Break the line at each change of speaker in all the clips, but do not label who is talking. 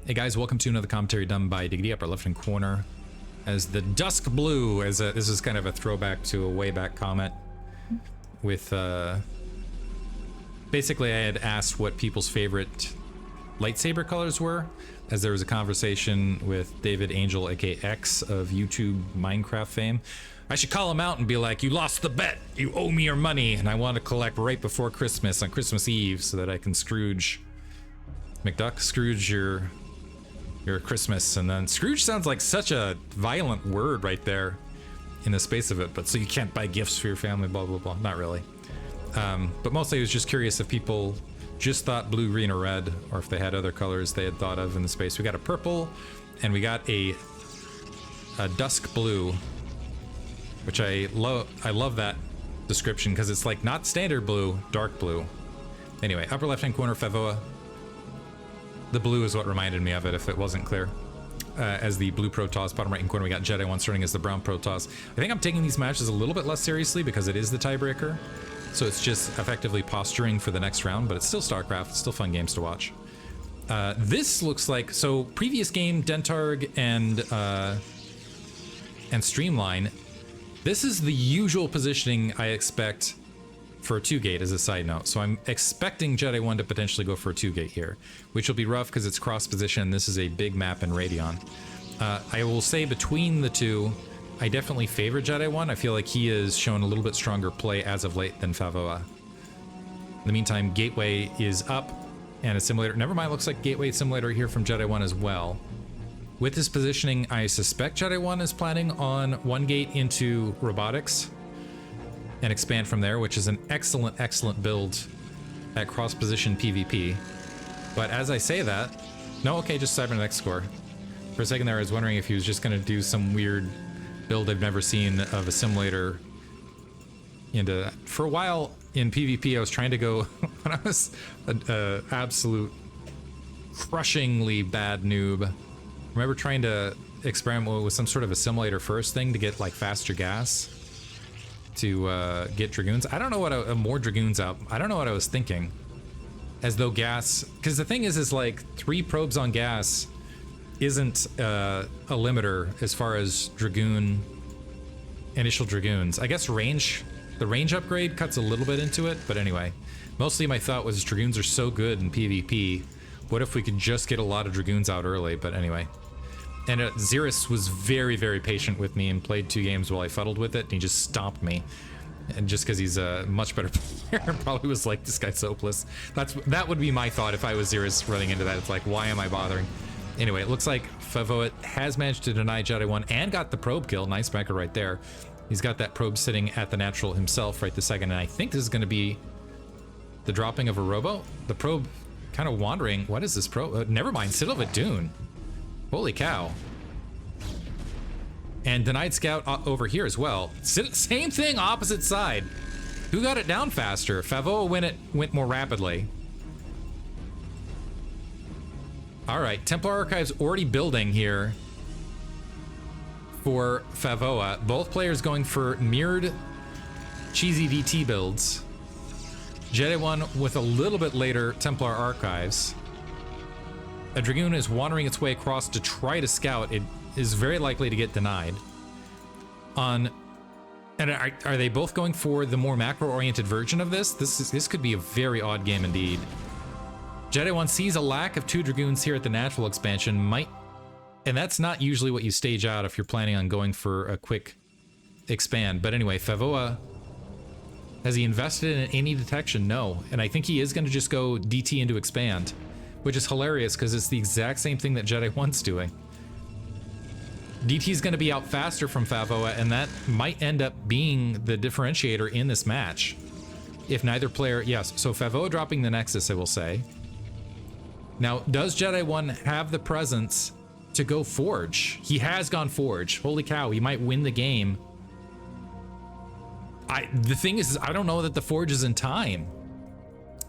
Hey guys, welcome to another commentary done by Diggity, upper left-hand corner. As the dusk blue, this is kind of a throwback to a way back comment with, basically I had asked what people's favorite lightsaber colors were, as there was a conversation with David Angel, aka X of YouTube Minecraft fame. I should call him out and be like, you lost the bet, you owe me your money, and I want to collect right before Christmas, on Christmas Eve, so that I can Scrooge your Christmas. And then Scrooge sounds like such a violent word right there in the space of it, but so you can't buy gifts for your family, blah blah blah. Not really, but mostly I was just curious if people just thought blue, green, or red, or if they had other colors they had thought of in the space. We got a purple and we got a dusk blue, which I love that description because it's like not standard blue, dark blue. Anyway, upper left hand corner, Favoa. The blue is what reminded me of it, if it wasn't clear. As the blue Protoss, bottom right hand corner, we got Jedi 1 starting as the brown Protoss. I think I'm taking these matches a little bit less seriously because it is the tiebreaker. So it's just effectively posturing for the next round, but it's still StarCraft, it's still fun games to watch. This looks like, so previous game, Dentarg and Streamline, this is the usual positioning I expect for a 2-gate as a side note. So I'm expecting Jedi 1 to potentially go for a 2-gate here, which will be rough because it's cross position. This is a big map in Radeon. I will say between the two, I definitely favor Jedi 1. I feel like he has shown a little bit stronger play as of late than Favoa. In the meantime, Gateway is up and a simulator. Never mind, looks like Gateway simulator here from Jedi 1 as well. With this positioning, I suspect Jedi 1 is planning on 1 gate into robotics and expand from there, which is an excellent build at cross-position PvP. But as I say that, no, okay, just cybernetics score. For a second there, I was wondering if he was just gonna do some weird build I've never seen of a simulator. For a while in PvP, I was trying to go, when I was an absolute crushingly bad noob, I remember trying to experiment with some sort of a simulator first thing to get like faster gas to get Dragoons. I don't know what more Dragoons up. I don't know what I was thinking. As though gas, because the thing is like 3 probes on gas isn't a limiter as far as initial Dragoons. I guess the range upgrade cuts a little bit into it, but anyway. Mostly my thought was Dragoons are so good in PvP, what if we could just get a lot of Dragoons out early, but anyway. And Xeris was very patient with me and played 2 games while I fuddled with it, and he just stomped me. And just because he's a much better player, probably was like, this guy's hopeless. That would be my thought if I was Xeris running into that. It's like, why am I bothering? Anyway, it looks like Favoa has managed to deny Jedi 1 and got the probe kill. Nice backer right there. He's got that probe sitting at the natural himself right this second, and I think this is going to be the dropping of a robo. The probe kind of wandering. What is this probe? Never mind, Citadel of Dune. Holy cow. And denied scout over here as well. Same thing, opposite side. Who got it down faster? Favoa went more rapidly. All right, Templar Archives already building here for Favoa. Both players going for mirrored cheesy DT builds. Jedi 1 with a little bit later Templar Archives. A Dragoon is wandering its way across to try to scout. It is very likely to get denied. And are they both going for the more macro-oriented version of this? This could be a very odd game indeed. Jedi 1 sees a lack of 2 Dragoons here at the natural expansion, and that's not usually what you stage out if you're planning on going for a quick expand. But anyway, Favoa, has he invested in any detection? No. And I think he is going to just go DT into expand, which is hilarious because it's the exact same thing that Jedi 1's doing. DT is going to be out faster from Favoa, and that might end up being the differentiator in this match. If neither player, yes, so Favoa dropping the Nexus, I will say. Now, does Jedi 1 have the presence to go Forge? He has gone Forge. Holy cow, he might win the game. The thing is, I don't know that the Forge is in time,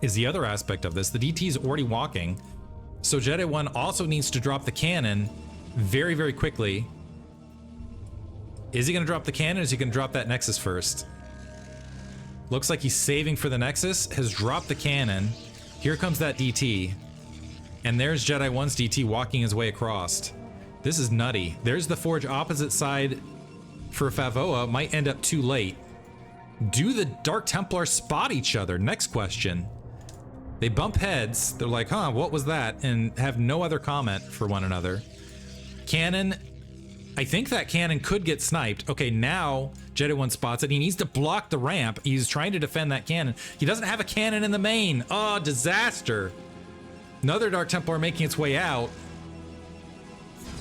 is the other aspect of this. The DT is already walking, so Jedi 1 also needs to drop the cannon very quickly. Is he going to drop the cannon, or is he going to drop that Nexus first? Looks like he's saving for the Nexus, has dropped the cannon. Here comes that DT. And there's Jedi 1's DT walking his way across. This is nutty. There's the Forge opposite side for Favoa. Might end up too late. Do the Dark Templars spot each other? Next question. They bump heads. They're like, huh, what was that? And have no other comment for one another. Cannon. I think that cannon could get sniped. Okay, now Jedi 1 spots it. He needs to block the ramp. He's trying to defend that cannon. He doesn't have a cannon in the main. Oh, disaster. Another Dark Templar making its way out.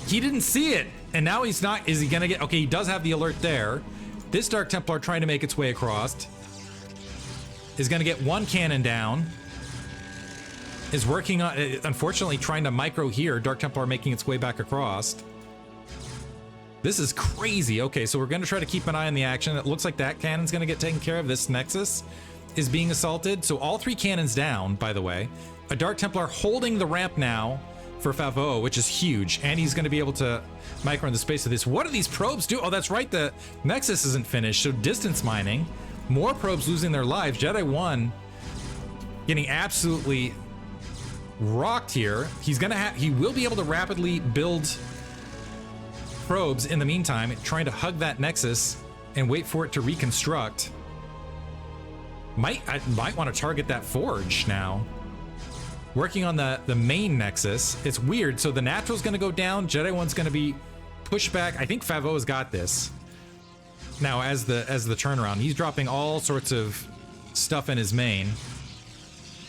He didn't see it. And now he's not. Is he going to get... Okay, he does have the alert there. This Dark Templar trying to make its way across. Is going to get one cannon down. Is working on... Unfortunately, trying to micro here. Dark Templar making its way back across. This is crazy. Okay, so we're going to try to keep an eye on the action. It looks like that cannon's going to get taken care of. This Nexus is being assaulted. So all three cannons down, by the way. A Dark Templar holding the ramp now for Favoa, which is huge. And he's going to be able to micro in the space of this. What do these probes do? Oh, that's right. The Nexus isn't finished. So distance mining. More probes losing their lives. Jedi 1 getting absolutely rocked here. He will be able to rapidly build probes in the meantime, trying to hug that Nexus and wait for it to reconstruct. I might want to target that Forge now. Working on the main Nexus. It's weird. So the Natural's going to go down. Jedi 1's going to be pushed back. I think Favoa's got this. Now, as the turnaround, he's dropping all sorts of stuff in his main.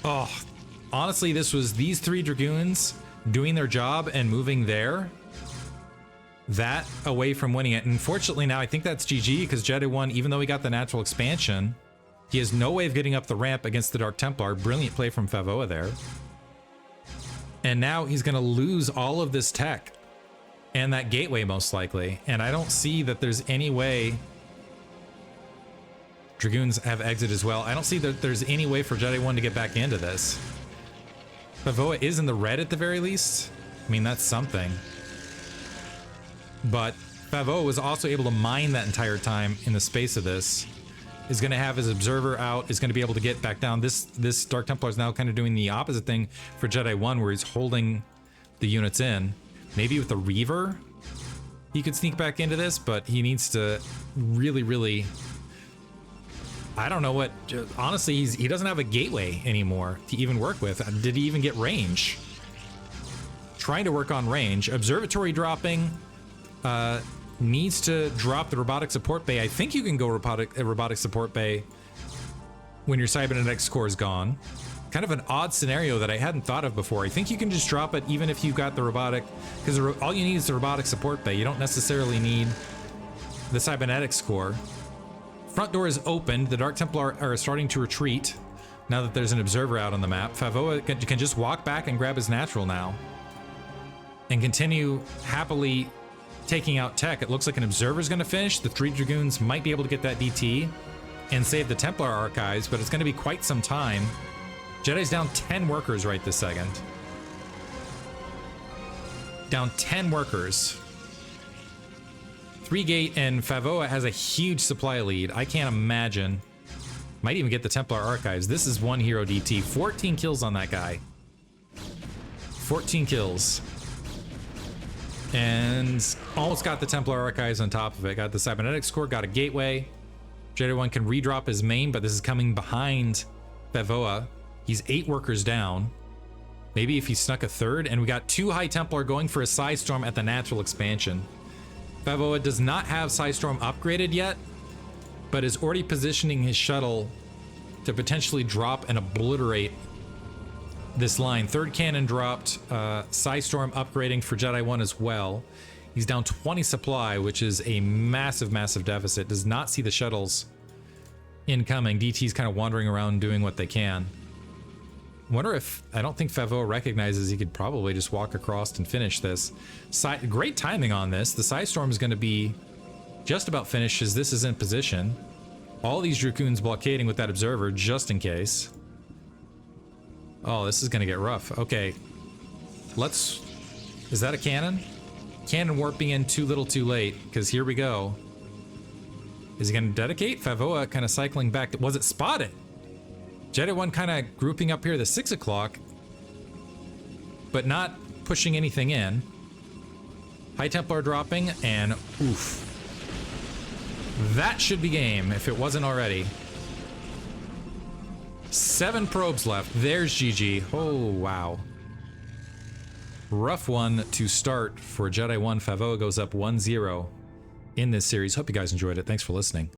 Oh, honestly, this was these three Dragoons doing their job and moving that away from winning it. And unfortunately now I think that's GG because Jedi 1, even though he got the natural expansion, he has no way of getting up the ramp against the Dark Templar. Brilliant play from Favoa there. And now he's going to lose all of this tech and that gateway most likely. And I don't see that there's any way... Dragoons have exit as well. I don't see that there's any way for Jedi 1 to get back into this. Favoa is in the red at the very least. I mean, that's something. But Favoa was also able to mine that entire time in the space of this. Is going to have his observer out, is going to be able to get back down. This Dark Templar is now kind of doing the opposite thing for Jedi 1, where he's holding the units in. Maybe with the Reaver, he could sneak back into this, but he needs to really... I don't know what... Honestly, he doesn't have a gateway anymore to even work with. Did he even get range? Trying to work on range. Observatory dropping... needs to drop the robotic support bay. I think you can go robotic support bay when your cybernetics core is gone. Kind of an odd scenario that I hadn't thought of before. I think you can just drop it even if you got the robotic, because all you need is the robotic support bay. You don't necessarily need the cybernetics core. Front door is opened. The Dark Templar are starting to retreat now that there's an observer out on the map. Favoa can just walk back and grab his natural now and continue happily taking out tech. It looks like an observer is going to finish. The three Dragoons might be able to get that DT and save the Templar archives, but it's going to be quite some time. Jedi's down 10 workers right this second. Down 10 workers. 3-gate and Favoa has a huge supply lead. I can't imagine. Might even get the Templar archives. This is one hero DT. 14 kills on that guy. 14 kills. And almost got the Templar archives on top of it. Got the cybernetics core, got a gateway. Jedi 1 can redrop his main, but this is coming behind Favoa. He's 8 workers down. Maybe if he snuck a third. And we got 2 High Templar going for a Psystorm at the natural expansion. Favoa does not have Psystorm upgraded yet, but is already positioning his shuttle to potentially drop and obliterate this line. Third cannon dropped, Psystorm upgrading for Jedi 1 as well. He's down 20 supply, which is a massive deficit. Does not see the shuttles incoming. DT's kind of wandering around doing what they can. Wonder if... I don't think Favoa recognizes he could probably just walk across and finish this. Great timing on this. The Psystorm is going to be just about finished as this is in position. All these Dragoons blockading with that observer just in case. Oh, this is going to get rough. Okay. Let's... Is that a cannon? Cannon warping in too little too late, because here we go. Is he going to dedicate? Favoa kind of cycling back. Was it spotted? Jedi 1 kind of grouping up here at the 6 o'clock. but not pushing anything in. High Templar dropping, and oof. That should be game, if it wasn't already. 7 probes left. There's GG. Oh, wow. Rough one to start for Jedi 1. Favoa goes up 1-0 in this series. Hope you guys enjoyed it. Thanks for listening.